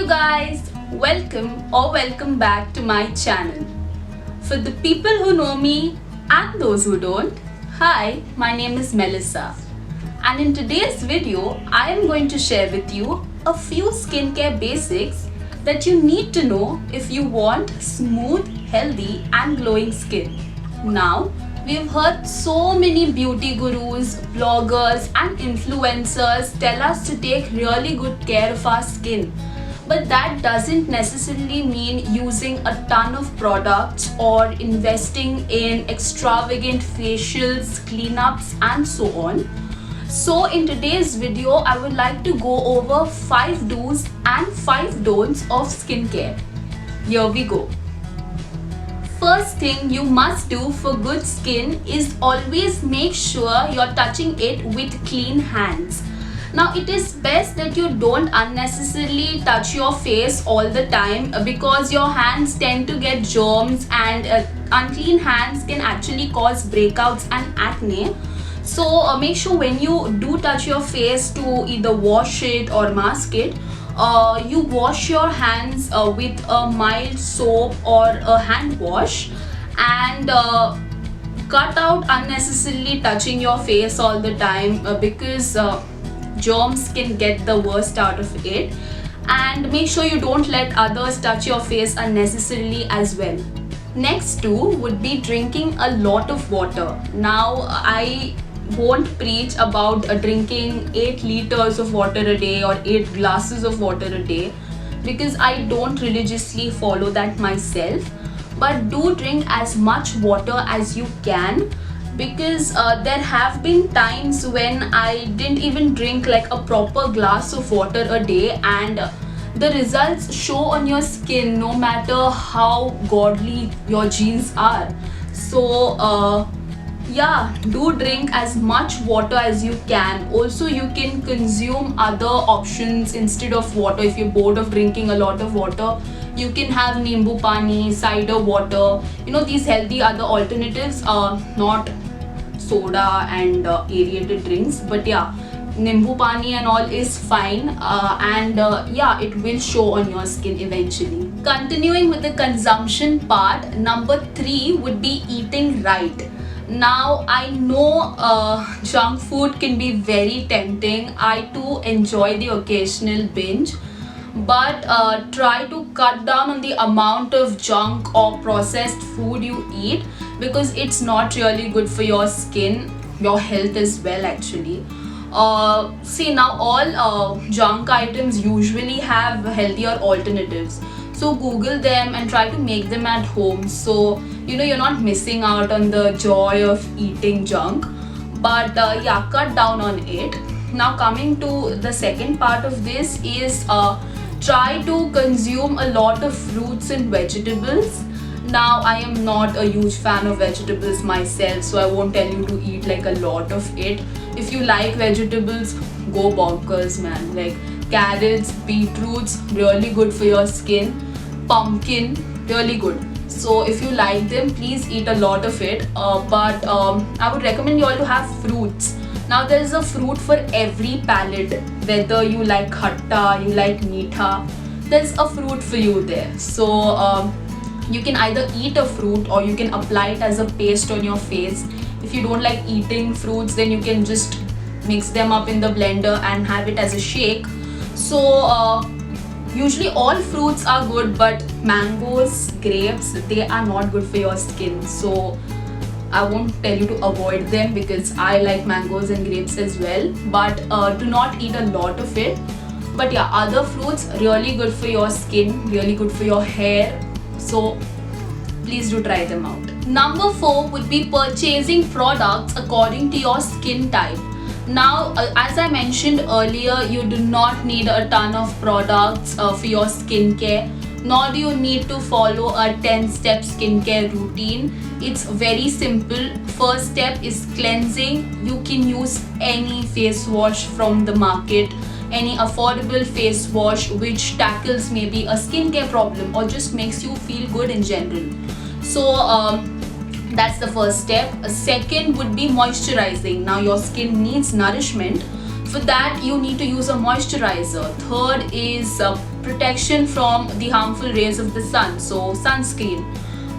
guys, welcome back to my channel. For the people who know me and those who don't, hi, my name is Melissa, and in today's video I am going to share with you a few skincare basics that you need to know if you want smooth, healthy and glowing skin. Now, we've heard so many beauty gurus, bloggers and influencers tell us to take really good care of our skin. But that doesn't necessarily mean using a ton of products or investing in extravagant facials, cleanups and so on. So in today's video, I would like to go over 5 do's and 5 don'ts of skincare. Here we go. First thing you must do for good skin is always make sure you're touching it with clean hands. Now it is best that you don't unnecessarily touch your face all the time because your hands tend to get germs and unclean hands can actually cause breakouts and acne. So make sure when you do touch your face to either wash it or mask it, you wash your hands with a mild soap or a hand wash and cut out unnecessarily touching your face all the time because germs can get the worst out of it, and make sure you don't let others touch your face unnecessarily as well. Next two would be drinking a lot of water. Now I won't preach about drinking 8 liters of water a day or 8 glasses of water a day because I don't religiously follow that myself, but do drink as much water as you can because there have been times when I didn't even drink like a proper glass of water a day, and the results show on your skin no matter how godly your genes are. So yeah, do drink as much water as you can. Also, you can consume other options instead of water. If you're bored of drinking a lot of water, you can have nimbu pani, cider water, these healthy other alternatives, not soda and aerated drinks, but yeah, nimbu pani and all is fine, and yeah, it will show on your skin eventually. Continuing with the consumption part, number 3 would be eating right. Now I know junk food can be very tempting. I too enjoy the occasional binge, but try to cut down on the amount of junk or processed food you eat because it's not really good for your skin, your health as well actually. See, now all junk items usually have healthier alternatives, so Google them and try to make them at home, so you're not missing out on the joy of eating junk. But yeah, cut down on it. Now coming to the second part of this is try to consume a lot of fruits and vegetables. Now I am not a huge fan of vegetables myself, so I won't tell you to eat like a lot of it. If you like vegetables, go bonkers, man. Like carrots, beetroots, really good for your skin. Pumpkin, really good. So if you like them, please eat a lot of it, but I would recommend you all to have fruits. Now there is a fruit for every palate, whether you like khatta, you like meetha, there's a fruit for you there. So you can either eat a fruit or you can apply it as a paste on your face. If you don't like eating fruits, then you can just mix them up in the blender and have it as a shake. So usually all fruits are good, but mangoes, grapes, they are not good for your skin. So I won't tell you to avoid them because I like mangoes and grapes as well, but do not eat a lot of it. But yeah, other fruits really good for your skin, really good for your hair, so please do try them out. Number 4 would be purchasing products according to your skin type. Now, as I mentioned earlier, you do not need a ton of products for your skincare, nor do you need to follow a 10-step skincare routine. It's very simple. First step is cleansing. You can use any face wash from the market, any affordable face wash which tackles maybe a skincare problem or just makes you feel good in general. So that's the first step. A second would be moisturizing. Now your skin needs nourishment. For that you need to use a moisturizer. Third is protection from the harmful rays of the sun, so sunscreen.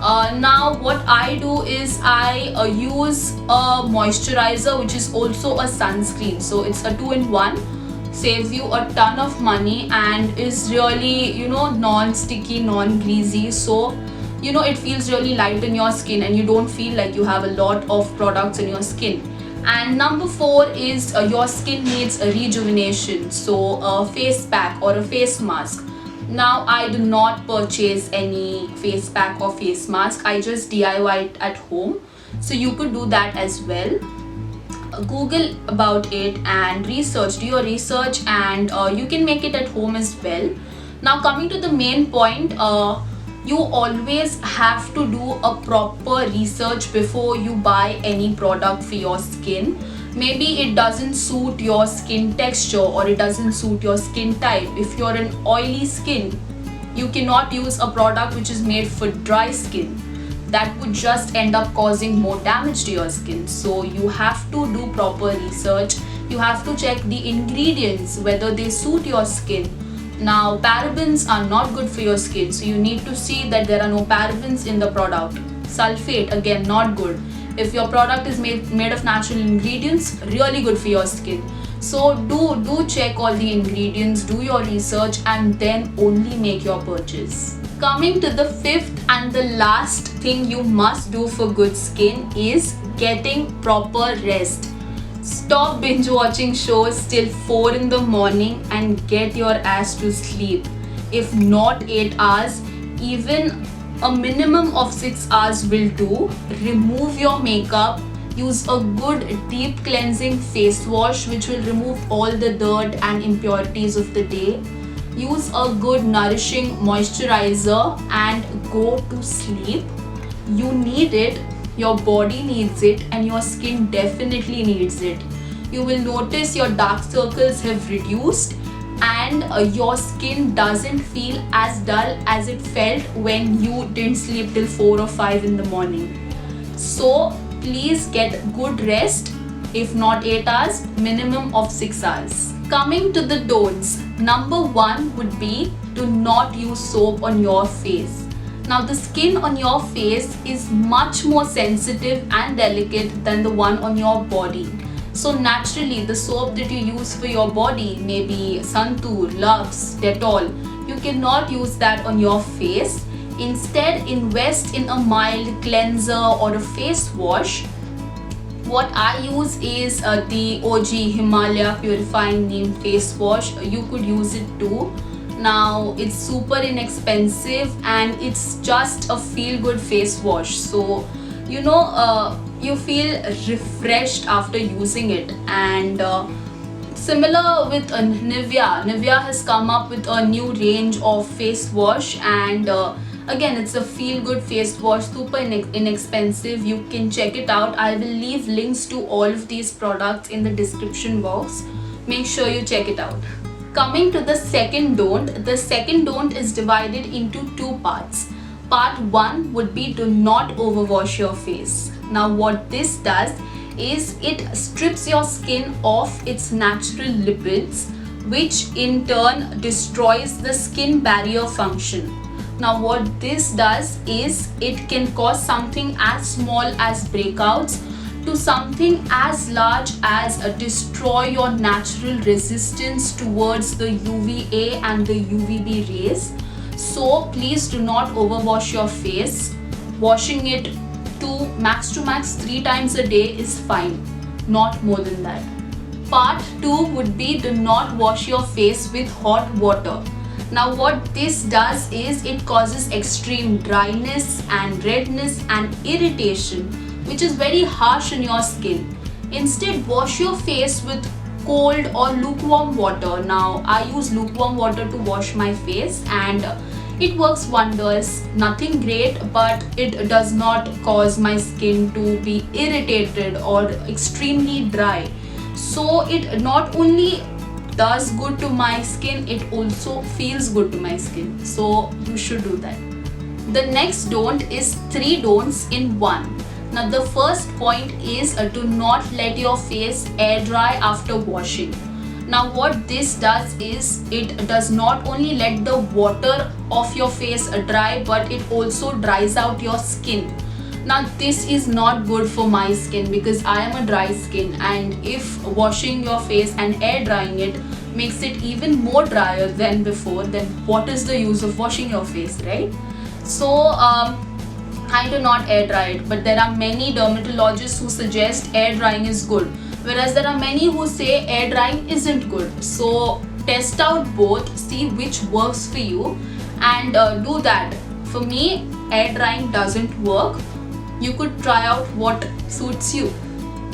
Now what I do is I use a moisturizer which is also a sunscreen, so it's a 2-in-1, saves you a ton of money and is really, non-sticky, non-greasy, so it feels really light in your skin and you don't feel like you have a lot of products in your skin. And number 4 is your skin needs a rejuvenation, so a face pack or a face mask. Now I do not purchase any face pack or face mask, I just DIY it at home, so you could do that as well. Google about it and do your research, and you can make it at home as well. Now coming to the main point, you always have to do a proper research before you buy any product for your skin. Maybe it doesn't suit your skin texture or it doesn't suit your skin type. If you're an oily skin, you cannot use a product which is made for dry skin. That would just end up causing more damage to your skin. So you have to do proper research. You have to check the ingredients, whether they suit your skin. Now parabens are not good for your skin, so you need to see that there are no parabens in the product. Sulfate, again, not good. If your product is made of natural ingredients, really good for your skin. So do check all the ingredients, do your research, and then only make your purchase. Coming to the 5th and the last thing you must do for good skin is getting proper rest. Stop binge watching shows till 4 in the morning and get your ass to sleep. If not 8 hours, even a minimum of 6 hours will do. Remove your makeup. Use a good deep cleansing face wash which will remove all the dirt and impurities of the day. Use a good nourishing moisturizer and go to sleep. You need it, your body needs it, and your skin definitely needs it. You will notice your dark circles have reduced and your skin doesn't feel as dull as it felt when you didn't sleep till 4 or 5 in the morning. So please get good rest. If not 8 hours, minimum of 6 hours. Coming to the don'ts, number 1 would be do not use soap on your face. Now the skin on your face is much more sensitive and delicate than the one on your body. So naturally the soap that you use for your body, maybe Santoor, Lux, Dettol, you cannot use that on your face. Instead, invest in a mild cleanser or a face wash. What I use is the OG Himalaya Purifying Neem Face Wash. You could use it too. Now it's super inexpensive and it's just a feel-good face wash. So you feel refreshed after using it. And similar with Nivea. Nivea has come up with a new range of face wash, and again, it's a feel-good face wash, super inexpensive. You can check it out. I will leave links to all of these products in the description box. Make sure you check it out. Coming to the second don't, the second don't is divided into 2 parts. Part 1 would be do not overwash your face. Now what this does is it strips your skin of its natural lipids, which in turn destroys the skin barrier function. Now what this does is it can cause something as small as breakouts to something as large as destroy your natural resistance towards the UVA and the UVB rays. So please do not overwash your face. Washing it to max 3 times a day is fine, not more than that. Part 2 would be do not wash your face with hot water. Now what this does is it causes extreme dryness and redness and irritation, which is very harsh on your skin. Instead, wash your face with cold or lukewarm water. Now I use lukewarm water to wash my face and it works wonders. Nothing great, but it does not cause my skin to be irritated or extremely dry. So it not only does good to my skin, it also feels good to my skin. So you should do that. The next don't is 3 don'ts in 1. Now the first point is do not let your face air dry after washing. Now what this does is it does not only let the water of your face dry, but it also dries out your skin. Now this is not good for my skin because I am a dry skin, and if washing your face and air drying it makes it even more drier than before, then what is the use of washing your face, right? So I do not air dry it, but there are many dermatologists who suggest air drying is good, whereas there are many who say air drying isn't good. So test out both, see which works for you, and do that. For me, air drying doesn't work. You could try out what suits you.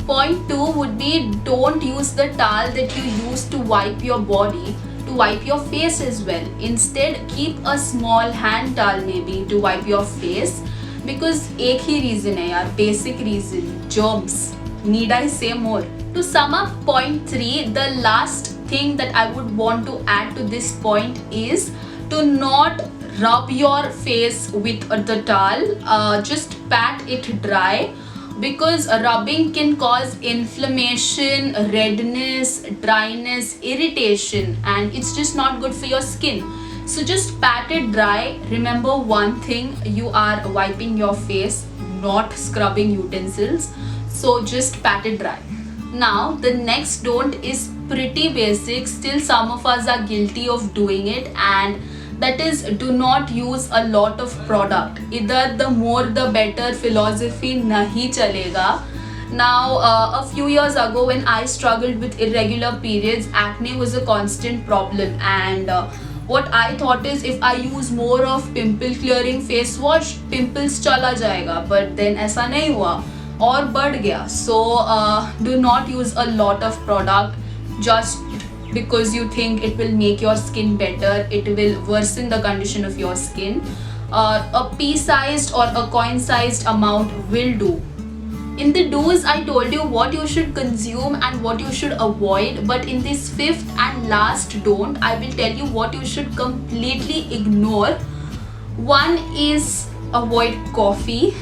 Point 2 would be, don't use the towel that you use to wipe your body to wipe your face as well. Instead, keep a small hand towel maybe to wipe your face, because एक ही reason है यार, basic reason, germs. Need I say more? To sum up point 3, the last thing that I would want to add to this point is to not rub your face with the towel. Just pat it dry, because rubbing can cause inflammation, redness, dryness, irritation, and it's just not good for your skin. So just pat it dry. Remember one thing, you are wiping your face, not scrubbing utensils. So just pat it dry. Now the next don't is pretty basic, still some of us are guilty of doing it, and that is, do not use a lot of product. Either the more the better philosophy nahi chalega. Now a few years ago when I struggled with irregular periods, acne was a constant problem, and what I thought is if I use more of pimple clearing face wash, pimples chala jayega, but then aisa nahi hua और बढ़ गया. So do not use a lot of product just because you think it will make your skin better. It will worsen the condition of your skin. A pea-sized or a coin-sized amount will do. In the do's, I told you what you should consume and what you should avoid, but in this fifth and last don't, I will tell you what you should completely ignore. One is avoid coffee.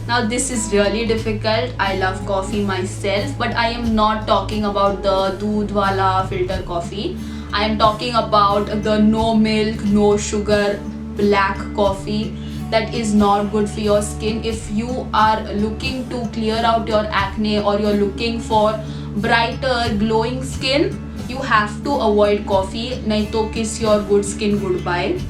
Now this is really difficult. I love coffee myself, but I am not talking about the doodh wala filter coffee. I am talking about the no milk, no sugar, black coffee. That is not good for your skin. If you are looking to clear out your acne, or you're looking for brighter, glowing skin, you have to avoid coffee. Nahi to kiss your good skin goodbye.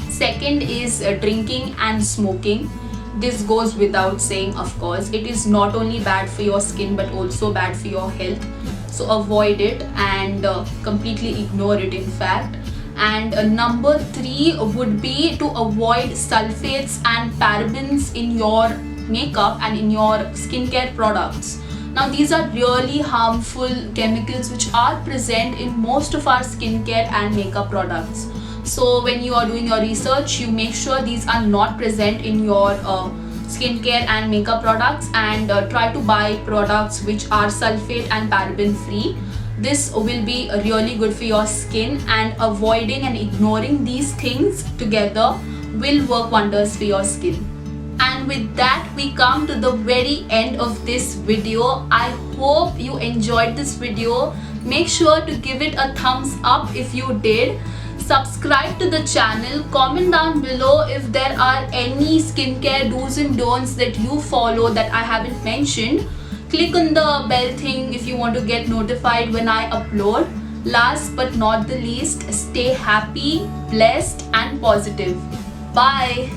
Second is drinking and smoking. This goes without saying, of course. It is not only bad for your skin but also bad for your health. So avoid it and completely ignore it, in fact. And number 3 would be to avoid sulfates and parabens in your makeup and in your skincare products. Now these are really harmful chemicals which are present in most of our skincare and makeup products. So when you are doing your research, you make sure these are not present in your skincare and makeup products, and try to buy products which are sulfate and paraben free. This will be really good for your skin, and avoiding and ignoring these things together will work wonders for your skin. And with that, we come to the very end of this video. I hope you enjoyed this video. Make sure to give it a thumbs up if you did. Subscribe to the channel. Comment down below if there are any skincare do's and don'ts that you follow that I haven't mentioned. Click on the bell thing if you want to get notified when I upload. Last but not the least, stay happy, blessed and positive. Bye.